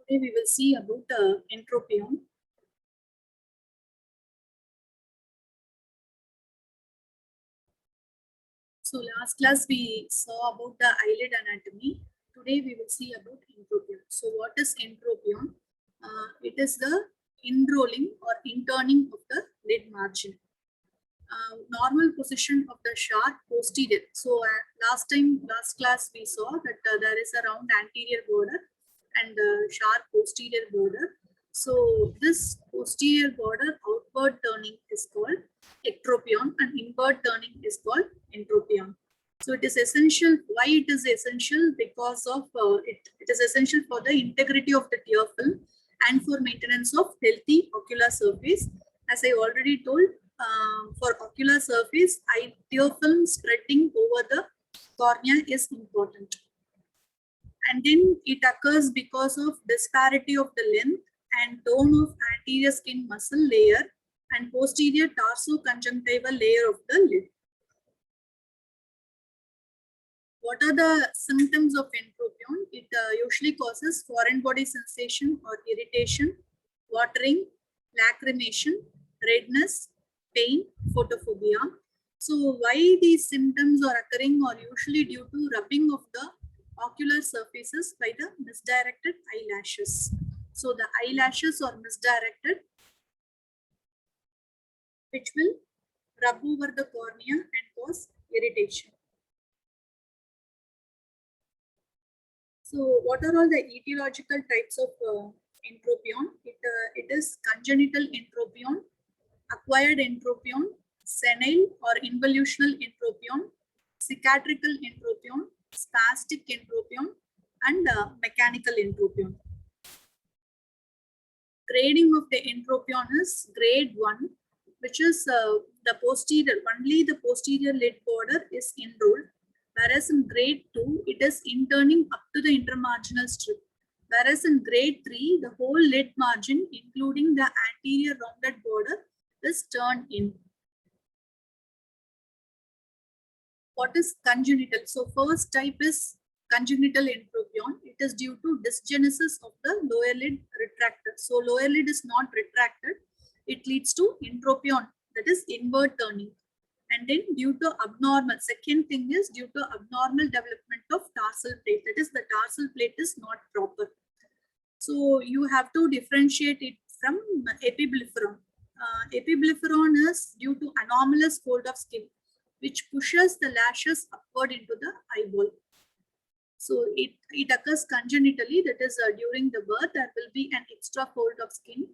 Today we will see about entropion. So last class we saw about the eyelid anatomy. Today we will see about entropion. So what is entropion? It is the inrolling or interning of the lid margin. Normal position of the sharp posterior. So last class we saw that there is a round anterior border and sharp posterior border. So this posterior border outward turning is called ectropion and inward turning is called entropion. So it is essential. Why it is essential? Because of it is essential for the integrity of the tear film and for maintenance of healthy ocular surface. As I already told, for ocular surface, tear film spreading over the cornea is important. And then it occurs because of disparity of the length and tone of anterior skin muscle layer and posterior tarsoconjunctival layer of the lid. What are the symptoms of entropion? It usually causes foreign body sensation or irritation, watering, lacrimation, redness, pain, photophobia. So why these symptoms are occurring are usually due to rubbing of the ocular surfaces by the misdirected eyelashes. So the eyelashes are misdirected, which will rub over the cornea and cause irritation. So what are all the etiological types of entropion? It is congenital entropion, acquired entropion, senile or involutional entropion, cicatricial entropion, spastic entropion, and mechanical entropion. Grading of the entropion is grade 1, which is only the posterior lid border is enrolled. Whereas in grade 2, it is interning up to the intermarginal strip. Whereas in grade 3, the whole lid margin, including the anterior rounded border, is turned in. What is congenital? So first type is congenital entropion. It is due to dysgenesis of the lower lid retractor. So lower lid is not retracted. It leads to entropion, that is inward turning. And then due to abnormal, second thing is due to abnormal development of tarsal plate. That is the tarsal plate is not proper. So you have to differentiate it from epiblepharon. Epiblepharon is due to anomalous fold of skin, which pushes the lashes upward into the eyeball. So it occurs congenitally, that is during the birth, there will be an extra fold of skin,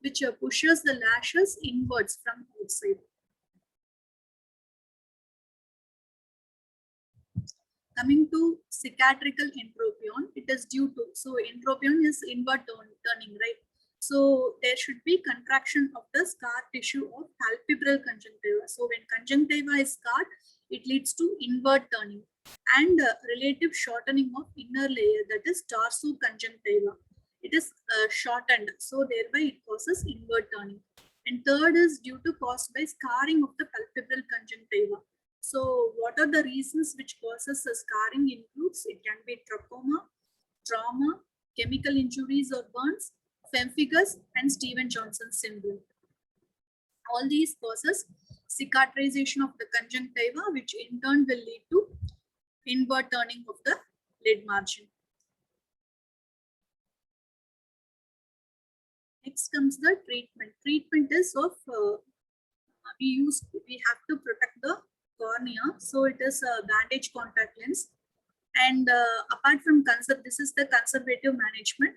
which pushes the lashes inwards from outside. Coming to cicatricial entropion, it is due to, so entropion is inward turning, right? So there should be contraction of the scar tissue of palpebral conjunctiva. So when conjunctiva is scarred, it leads to inward turning and relative shortening of inner layer, that is tarsoconjunctiva. It is shortened, so thereby it causes inward turning. And third is due to caused by scarring of the palpebral conjunctiva. So what are the reasons which causes the scarring includes? It can be trachoma, trauma, chemical injuries or burns, pemphigus, and Stevens-Johnson syndrome. All these causes cicatrization of the conjunctiva, which in turn will lead to inward turning of the lid margin. Next comes the treatment. Treatment is of we have to protect the cornea, so it is a bandage contact lens. And apart from this is the conservative management.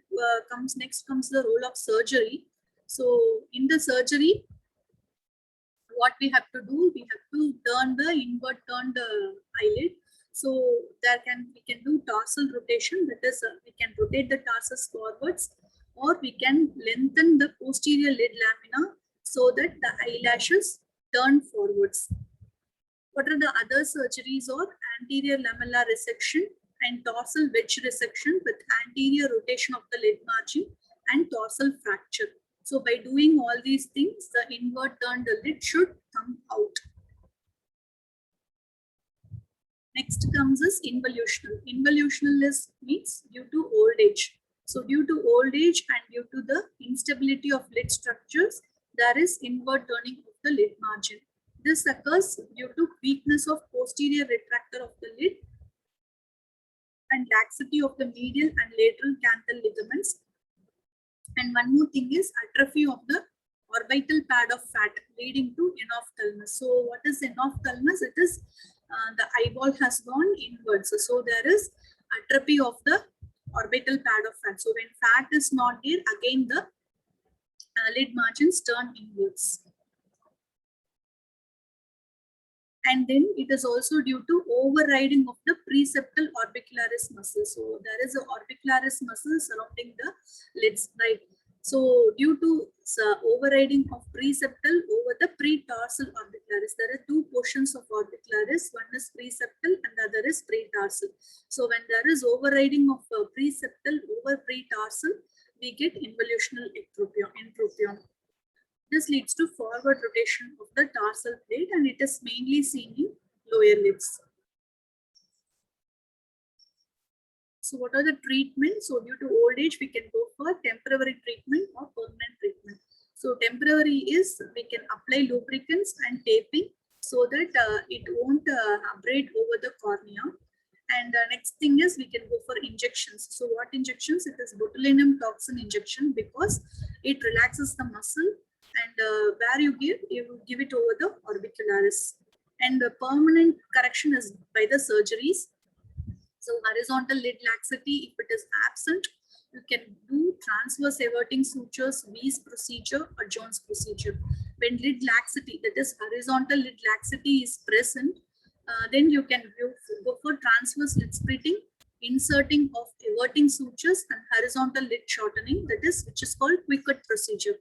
Next comes the role of surgery. So in the surgery, what we have to do, we have to turn the inward turned eyelid. So we can do tarsal rotation, that is we can rotate the tarsus forwards, or we can lengthen the posterior lid lamina so that the eyelashes turn forwards. What are the other surgeries? Or anterior lamellar resection and dorsal wedge resection with anterior rotation of the lid margin and dorsal fracture. So by doing all these things, the inward turned lid should come out. Next comes is involutional. Involutional means due to old age. So due to old age and due to the instability of lid structures, there is inward turning of the lid margin. This occurs due to weakness of posterior retractor of the lid and laxity of the medial and lateral canthal ligaments. And one more thing is atrophy of the orbital pad of fat leading to enophthalmos. So what is enophthalmos? It is the eyeball has gone inwards. So there is atrophy of the orbital pad of fat. So when fat is not there, again the lid margins turn inwards. And then it is also due to overriding of the preseptal orbicularis muscle. So there is an orbicularis muscle surrounding the lids, right? So due to overriding of preseptal over the pretarsal orbicularis, there are two portions of orbicularis. One is preseptal and the other is pretarsal. So when there is overriding of preseptal over pretarsal, we get involutional entropion. This leads to forward rotation of the tarsal plate and it is mainly seen in lower lids. So what are the treatments? So due to old age, we can go for temporary treatment or permanent treatment. So temporary is we can apply lubricants and taping so that it won't abrade over the cornea. And the next thing is we can go for injections. So what injections? It is botulinum toxin injection because it relaxes the muscle. And where you give it over the orbicularis. And the permanent correction is by the surgeries. So horizontal lid laxity, if it is absent, you can do transverse everting sutures, Wees procedure or Jones procedure. When lid laxity, that is horizontal lid laxity is present, then you can go for transverse lid splitting, inserting of everting sutures and horizontal lid shortening, which is called Quicket procedure.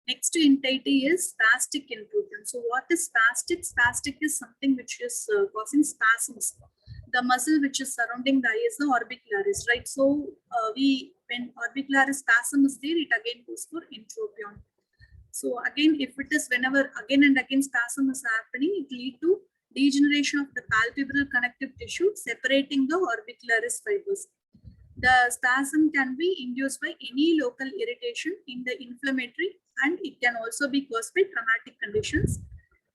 Next entity is spastic entropion. So what is spastic? Spastic is something which is causing spasms. The muscle which is surrounding the eye is the orbicularis, right? So when orbicularis spasm is there, it again goes for entropion. So again, if it is whenever again and again spasm is happening, it lead to degeneration of the palpebral connective tissue, separating the orbicularis fibers. The spasm can be induced by any local irritation in the inflammatory, and it can also be caused by traumatic conditions.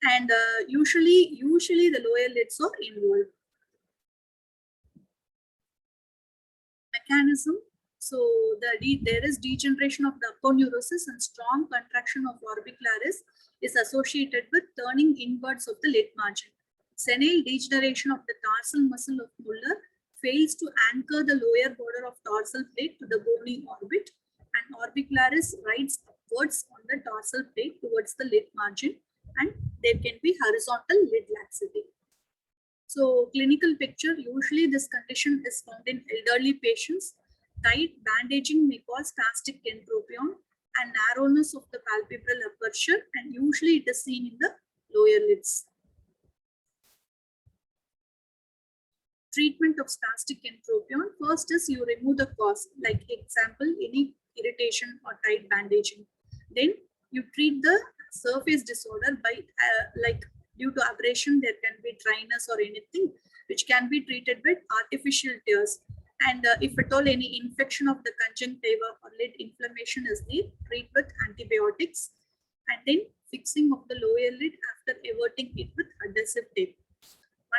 And usually the lower lids are involved. Mechanism. So there is degeneration of the aponeurosis and strong contraction of orbicularis is associated with turning inwards of the lid margin. Senile degeneration of the tarsal muscle of Muller fails to anchor the lower border of tarsal plate to the bony orbit, and orbicularis rides upwards on the tarsal plate towards the lid margin, and there can be horizontal lid laxity. So clinical picture, usually this condition is found in elderly patients. Tight bandaging may cause spastic entropion and narrowness of the palpebral aperture, and usually it is seen in the lower lids. Treatment of spastic entropion. First is you remove the cause, like example, any irritation or tight bandaging. Then you treat the surface disorder by like due to abrasion, there can be dryness or anything which can be treated with artificial tears. And if at all any infection of the conjunctiva or lid inflammation is there, treat with antibiotics. And then fixing of the lower lid after everting it with adhesive tape.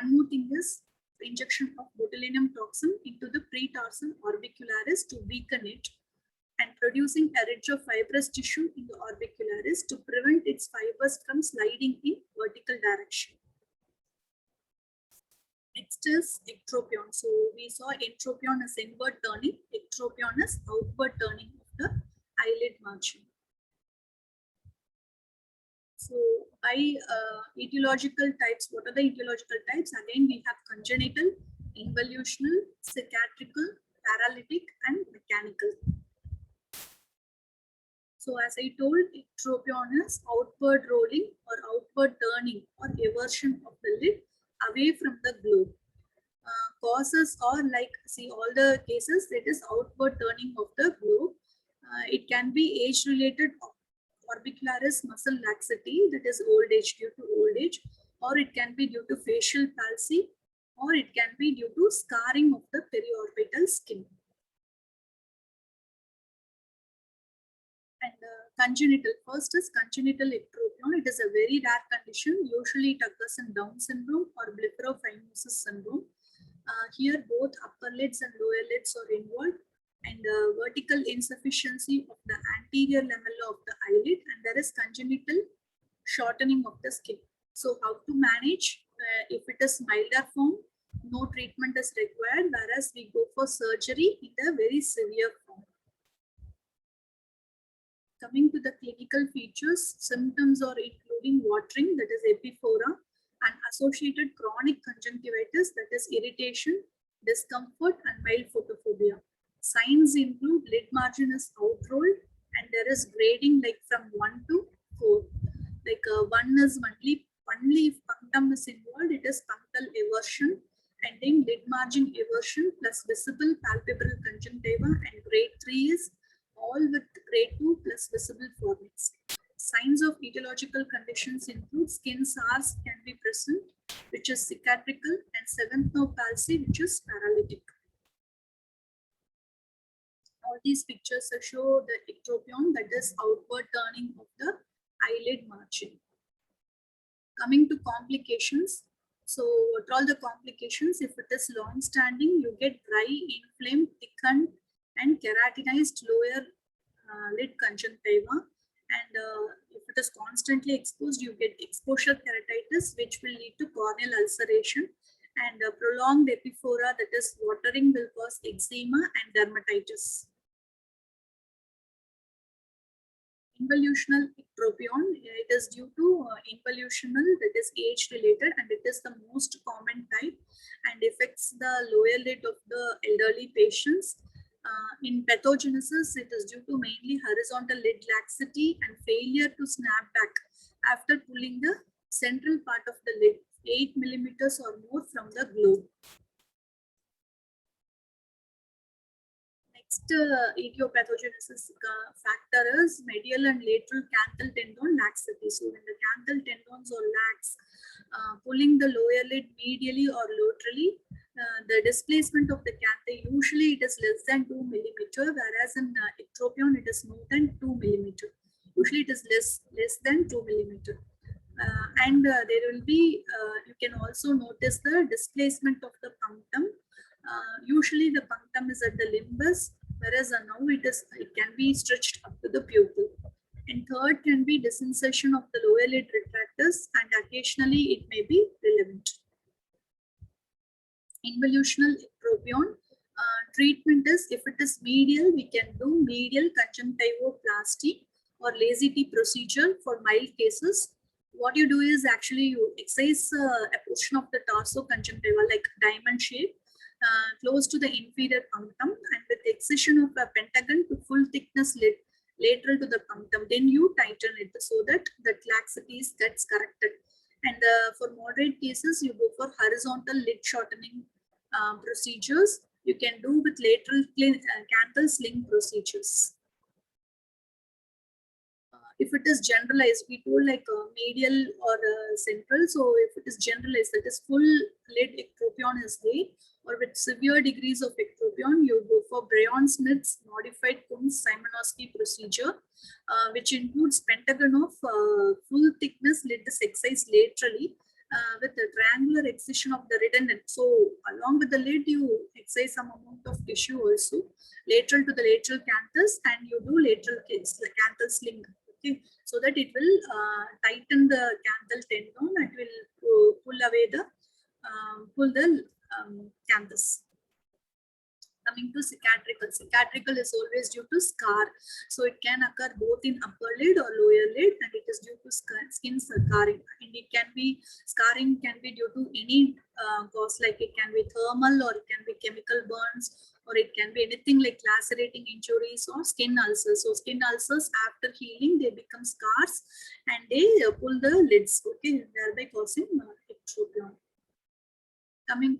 One more thing is injection of botulinum toxin into the pretarsal orbicularis to weaken it, and producing a ridge of fibrous tissue in the orbicularis to prevent its fibers from sliding in vertical direction. Next is ectropion. So we saw entropion as inward turning, ectropion is outward turning of the eyelid margin. So by etiological types, what are the etiological types? Again, we have congenital, involutional, cicatricial, paralytic, and mechanical. So as I told, ectropion is outward rolling or outward turning or eversion of the lid away from the globe. Causes are like, see all the cases, it is outward turning of the globe. It can be age-related orbicularis muscle laxity, that is old age, due to old age. or it can be due to facial palsy, or it can be due to scarring of the periorbital skin. And congenital, first is congenital ectropion. It is a very rare condition. Usually it occurs in Down syndrome or blepharophimosis syndrome. Here both upper lids and lower lids are involved, and vertical insufficiency of the anterior lamella of the eyelid, and there is congenital shortening of the skin. So how to manage? If it is milder form, no treatment is required, whereas we go for surgery in the very severe form. Coming to the clinical features, symptoms are including watering, that is epiphora, and associated chronic conjunctivitis, that is irritation, discomfort, and mild photophobia. Signs include lid margin is outrolled, and there is grading like from 1 to 4. Like 1 is only if punctum is involved, it is punctal eversion, and then lid margin eversion plus visible palpebral conjunctiva, and grade 3 is all with grade 2 plus visible formats. Signs of etiological conditions include skin SARS can be present, which is cicatricial, and seventh nerve palsy, which is paralytic. All these pictures show the ectropion, that is outward turning of the eyelid margin. Coming to complications. So what are all the complications? If it is long standing, you get dry, inflamed, thickened, and keratinized lower lid conjunctiva. And if it is constantly exposed, you get exposure keratitis, which will lead to corneal ulceration, and prolonged epiphora, that is watering, will cause eczema and dermatitis. Involutional ectropion, it is due to involutional, that is age related, and it is the most common type and affects the lower lid of the elderly patients. In pathogenesis, it is due to mainly horizontal lid laxity and failure to snap back after pulling the central part of the lid 8 millimeters or more from the globe. Next etiopathogenesis factor is medial and lateral canthal tendon laxity. So when the canthal tendons are lax, pulling the lower lid medially or laterally, the displacement of the canthal, usually it is less than 2 millimeter, whereas in ectropion it is more than 2 millimeter. Usually it is less than 2 millimeter. And there will be, you can also notice the displacement of the punctum. Usually the punctum is at the limbus, whereas now it can be stretched up to the pupil. And third can be disinsertion of the lower lid retractors, and occasionally it may be relevant. Involutional ectropion treatment is, if it is medial, we can do medial conjunctivoplasty or lazy T procedure for mild cases. What you do is actually you excise a portion of the tarso conjunctiva, like diamond shape, close to the inferior punctum, and with excision of a pentagon to full thickness lid lateral to the punctum, then you tighten it so that the laxities gets corrected. And for moderate cases, you go for horizontal lid shortening procedures. You can do with lateral canthal sling procedures. If it is generalized, we told like medial or central. So if it is generalized, that is full lid ectropion is there, or with severe degrees of ectropion, you go for Bryon-Smith's modified Kunz-Szymanowski procedure, which includes pentagon of full thickness lid is excised laterally with a triangular excision of the redundant. So along with the lid, you excise some amount of tissue also lateral to the lateral canthus, and you do lateral canthal sling. Okay, so that it will tighten the canthal tendon and will pull away the canthus. Coming to cicatricial. Cicatricial is always due to scar. So it can occur both in upper lid or lower lid, and it is due to skin scarring. And it can be, scarring can be due to any cause, like it can be thermal, or it can be chemical burns, or it can be anything like lacerating injuries or skin ulcers. So skin ulcers, after healing, they become scars and they pull the lids, okay, thereby causing ectropion. Coming,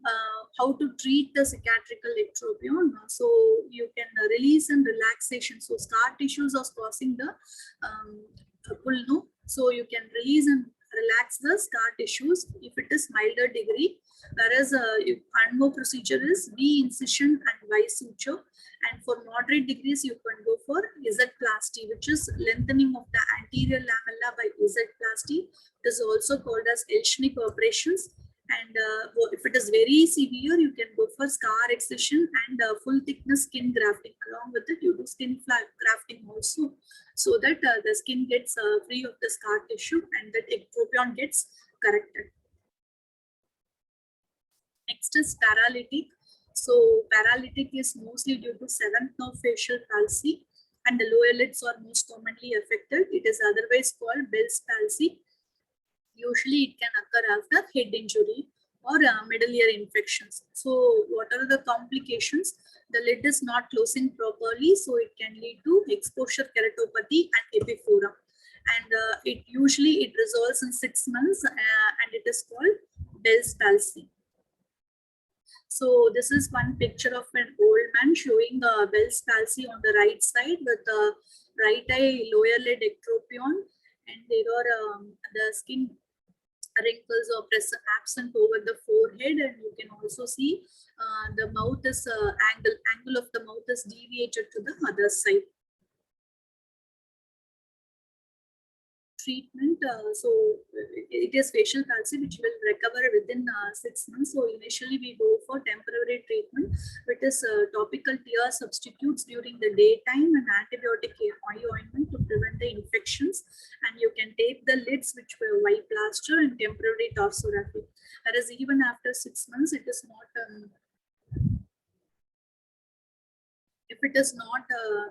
how to treat the cicatricial ectropion. So you can release and relaxation. So scar tissues are causing the pull, no? So you can release and relax the scar tissues if it is milder degree, whereas Anmo procedure is V incision and Y suture. And for moderate degrees, you can go for Z-plasty, which is lengthening of the anterior lamella by Z-plasty. It is also called as Elshnik operations. And if it is very severe, you can go for scar excision and full thickness skin grafting. Along with it, you do skin grafting also, so that the skin gets free of the scar tissue and that ectropion gets corrected. Next is paralytic. So paralytic is mostly due to seventh nerve facial palsy, and the lower lids are most commonly affected. It is otherwise called Bell's palsy. Usually it can occur after head injury or middle ear infections. So what are the complications? The lid is not closing properly, so it can lead to exposure keratopathy and epiphora. And it usually resolves in 6 months, and it is called Bell's palsy. So this is one picture of an old man showing Bell's palsy on the right side with the right eye lower lid ectropion, and there are the skin wrinkles or absent over the forehead, and you can also see the mouth is angle of the mouth is deviated to the other side. Treatment, so it is facial palsy which will recover within 6 months. So initially we go for temporary treatment, which is topical tear substitutes during the daytime and antibiotic eye ointment to prevent the infections, and you can tape the lids which were white plaster and temporary torsography. Whereas even after 6 months, it is not if it is not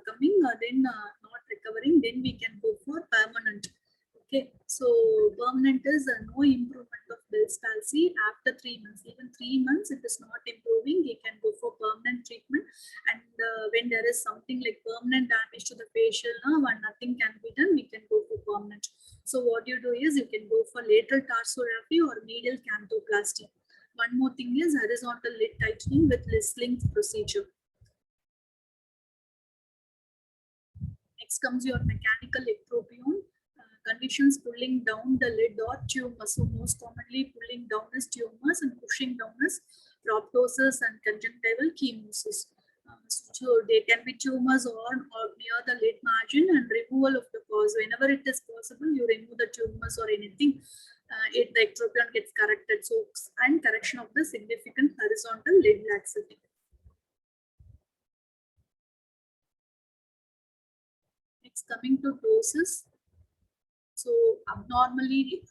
coming, then not recovering, then we can go for permanent. Okay, so permanent is no improvement of Bell's palsy after 3 months. Even 3 months, it is not improving, you can go for permanent treatment. And when there is something like permanent damage to the facial nerve and nothing can be done, we can go for permanent. So what you do is you can go for lateral torsography or medial canthoplasty. One more thing is horizontal lid tightening with Lisling procedure. Next comes your mechanical ectropion. Conditions pulling down the lid or tumors. So most commonly pulling down is tumors and pushing down is proptosis and conjunctival chemosis. So they can be tumors on or near the lid margin, and removal of the cause. Whenever it is possible, you remove the tumors or anything, the ectropion gets corrected. So, and correction of the significant horizontal lid laxity. Next, coming to doses. So abnormally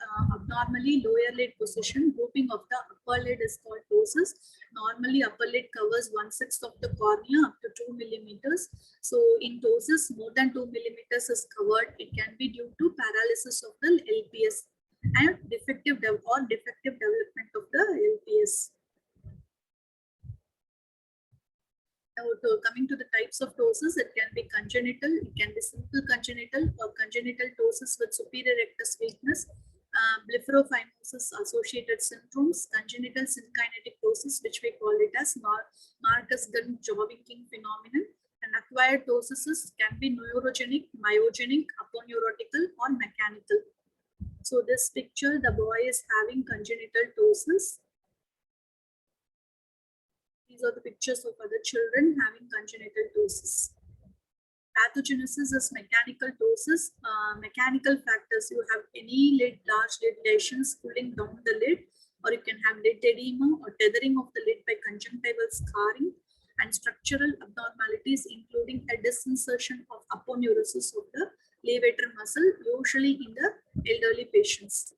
lower lid position, grouping of the upper lid is called ptosis. Normally upper lid covers 1/6 of the cornea up to 2 millimeters. So in ptosis, more than 2 millimeters is covered. It can be due to paralysis of the LPS and defective development of the LPS. Now, coming to the types of ptosis, it can be congenital, it can be simple congenital or congenital ptosis with superior rectus weakness, blepharophimosis associated syndromes, congenital synkinetic ptosis, which we call it as Marcus-Gunn-Jowinking phenomenon, and acquired ptosis can be neurogenic, myogenic, aponeurotical, or mechanical. So this picture, the boy is having congenital ptosis. These are the pictures of other children having congenital ptosis. Pathogenesis is mechanical ptosis. Mechanical factors, you have any lid, large lid lesions pulling down the lid, or you can have lid edema or tethering of the lid by conjunctival scarring, and structural abnormalities including a disinsertion of aponeurosis of the levator muscle, usually in the elderly patients.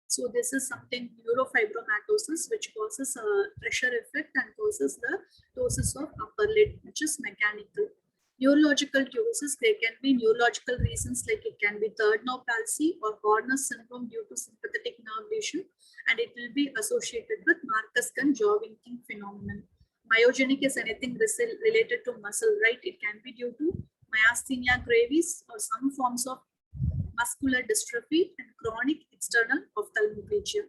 So this is something neurofibromatosis, which causes a pressure effect and causes the ptosis of upper lid, which is mechanical. Neurological ptosis, there can be neurological reasons like it can be third nerve palsy or Horner syndrome due to sympathetic nerve lesion, and it will be associated with Marcus-Gunn-Jowinking phenomenon. Myogenic is anything related to muscle, right? It can be due to myasthenia gravis or some forms of muscular dystrophy and chronic external ophthalmoplegia.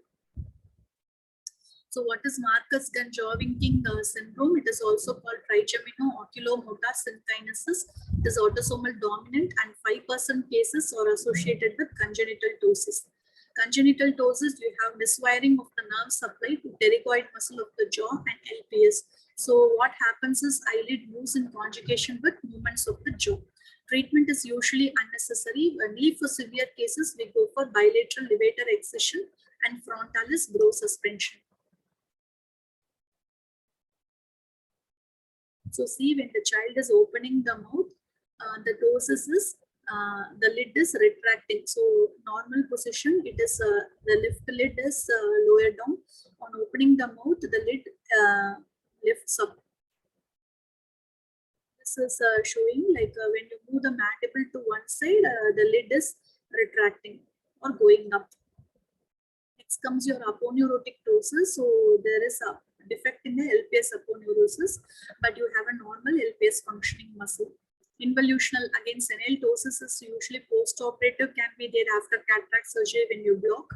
So what is Marcus-Gunn-Jowinking syndrome? It is also called trigemino-oculomotor synkinesis. It is autosomal dominant, and 5% cases are associated with congenital ptosis. Congenital ptosis, you have miswiring of the nerve supply to pterygoid muscle of the jaw and LPS. So what happens is eyelid moves in conjugation with movements of the jaw. Treatment is usually unnecessary. Only for severe cases, we go for bilateral levator excision and frontalis brow suspension. So see, when the child is opening the mouth, the ptosis is the lid is retracting. So normal position, it is the lift lid is lower down. On opening the mouth, the lid lifts up. This is showing like when you move the mandible to one side, the lid is retracting or going up. Next comes your aponeurotic ptosis. So there is a defect in the LPS aponeurosis, but you have a normal LPS functioning muscle. Involutional, again, senile ptosis is usually post-operative, can be there after cataract surgery when you block,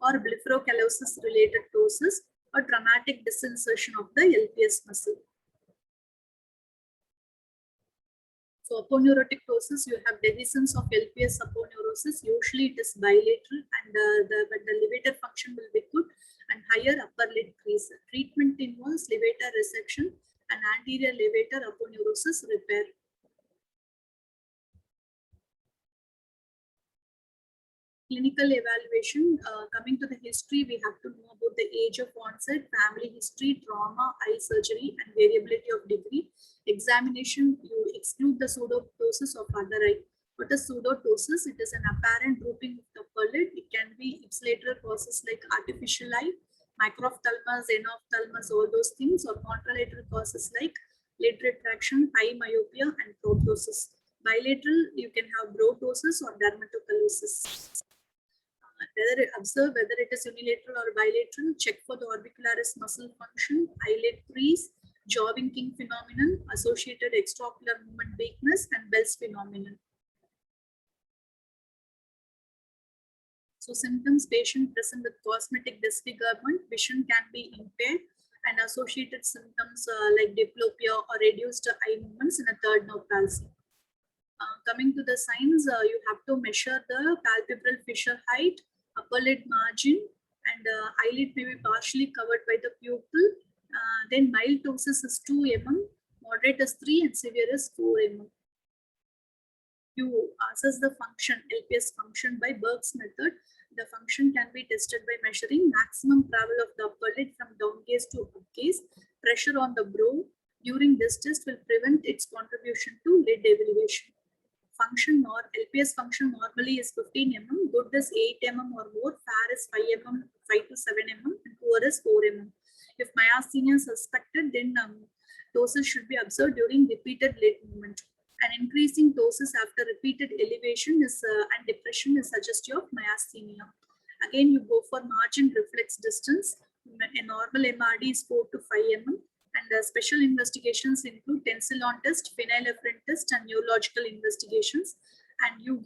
or blepharocallosis related ptosis, or traumatic disinsertion of the LPS muscle. So aponeurotic ptosis, you have dehiscence of LPS aponeurosis. Usually it is bilateral, and but the levator function will be good and higher upper lid crease. Treatment involves levator resection and anterior levator aponeurosis repair. Clinical evaluation, coming to the history, we have to know about the age of onset, family history, trauma, eye surgery, and variability of degree. Examination, you exclude the pseudoptosis of other eye. What is pseudoptosis? It is an apparent drooping of the upper lid. It can be ipsilateral causes like artificial eye, microphthalmos, xenophthalmos, all those things, or contralateral causes like lid retraction, eye myopia, and proptosis. Bilateral, you can have brotosis or dermatocallosis. Observe whether it is unilateral or bilateral. Check for the orbicularis muscle function, eyelid crease, jaw winking phenomenon, associated extraocular movement weakness, and Bell's phenomenon. So symptoms: patient present with cosmetic disfigurement, vision can be impaired, and associated symptoms like diplopia or reduced eye movements in a third nerve palsy. Coming to the signs, you have to measure the palpebral fissure height, upper lid margin, and eyelid may be partially covered by the pupil. Then mild ptosis is 2 mm, moderate is 3, and severe is 4 mm. You assess the function, LPS function, by Berg's method. The function can be tested by measuring maximum travel of the upper lid from down gaze to up gaze. Pressure on the brow during this test will prevent its contribution to lid elevation. Function or LPS function normally is 15 mm, good is 8 mm or more, fair is 5 mm, 5 to 7 mm, and poor is 4 mm. If myasthenia is suspected, then ptosis should be observed during repeated lid movement. An increasing ptosis after repeated elevation is and depression is suggestive of myasthenia. Again, you go for margin reflex distance. A normal MRD is 4 to 5 mm. And special investigations include tensilon test, phenylephrine test, and neurological investigations. And you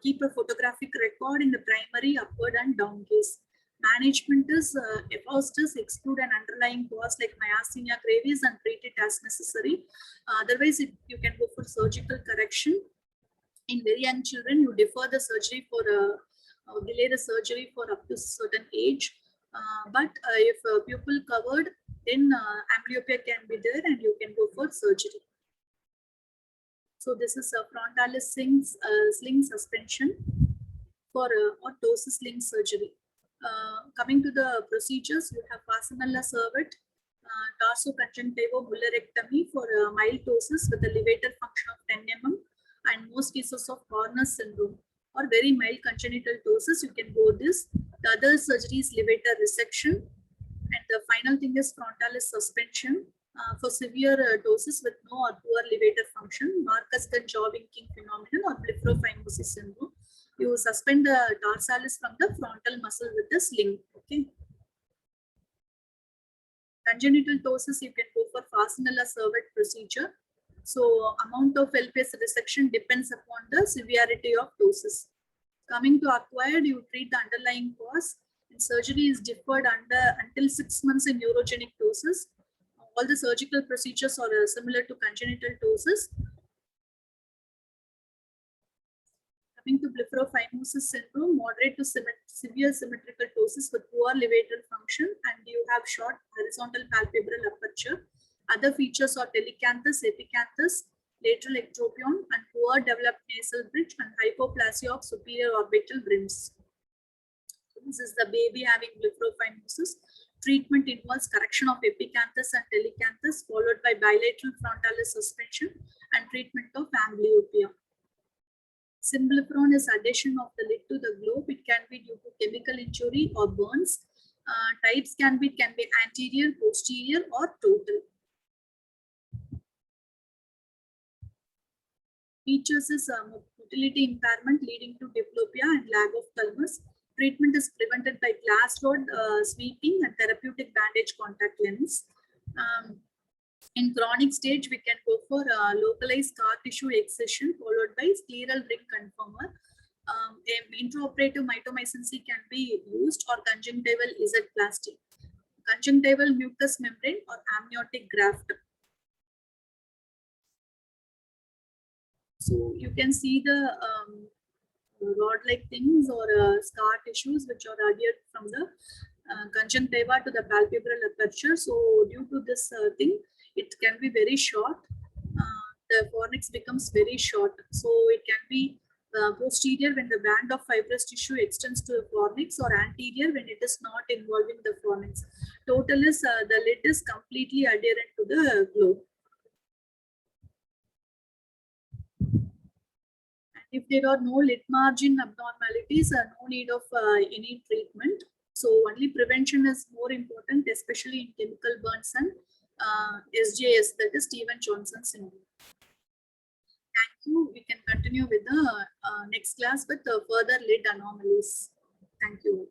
keep a photographic record in the primary, upward, and down gaze. Management is exclude an underlying cause like myasthenia gravis and treat it as necessary. Otherwise, you can go for surgical correction. In very young children, you defer the surgery for delay the surgery for up to a certain age. But if pupil covered, then amblyopia can be there and you can go for surgery. So this is a frontalis sling suspension for or ptosis sling surgery. Coming to the procedures, you have Fasanella cervet, tarsoconjunctivo-bullerectomy for mild ptosis with a levator function of 10 mm, and most cases of Horner's syndrome or very mild congenital ptosis, you can go this. The other surgery is levator resection. And the final thing is frontalis suspension for severe ptosis with no or poor levator function, Marcus-Gunn jaw winking phenomenon or blepharophimosis syndrome. You suspend the tarsalis from the frontal muscle with the sling. Okay. Congenital ptosis, you can go for Fasanella cervet procedure. So amount of LPS resection depends upon the severity of ptosis. Coming to acquired, you treat the underlying cause. And surgery is deferred until 6 months in neurogenic ptosis. All the surgical procedures are similar to congenital ptosis. Coming to blepharophimosis syndrome, moderate to severe symmetrical ptosis with poor levator function, and you have short horizontal palpebral aperture. Other features are telecanthus, epicanthus, lateral ectropion, and poor developed nasal bridge and hypoplasia of superior orbital brims. This is the baby having blepharophimosis. Treatment involves correction of epicanthus and telecanthus, followed by bilateral frontalis suspension and treatment of amblyopia. Symblepharon is adhesion of the lid to the globe. It can be due to chemical injury or burns. Types can be anterior, posterior, or total. Features is motility impairment leading to diplopia and lag of thalamus. Treatment is prevented by glass rod sweeping and therapeutic bandage contact lens. In chronic stage, we can go for localized scar tissue excision followed by scleral ring conformer. Intraoperative mitomycin C can be used, or conjunctival Z-plasty, conjunctival mucous membrane, or amniotic graft. So you can see the rod-like things or scar tissues which are adhered from the conjunctiva to the palpebral aperture. So due to this thing, it can be very short. The fornix becomes very short. So it can be posterior when the band of fibrous tissue extends to the fornix, or anterior when it is not involving the fornix. Total is the lid is completely adherent to the globe. If there are no lid margin abnormalities, no need of any treatment. So only prevention is more important, especially in chemical burns and SJS, that is Stevens-Johnson syndrome. Thank you. We can continue with the next class with further lid anomalies. Thank you.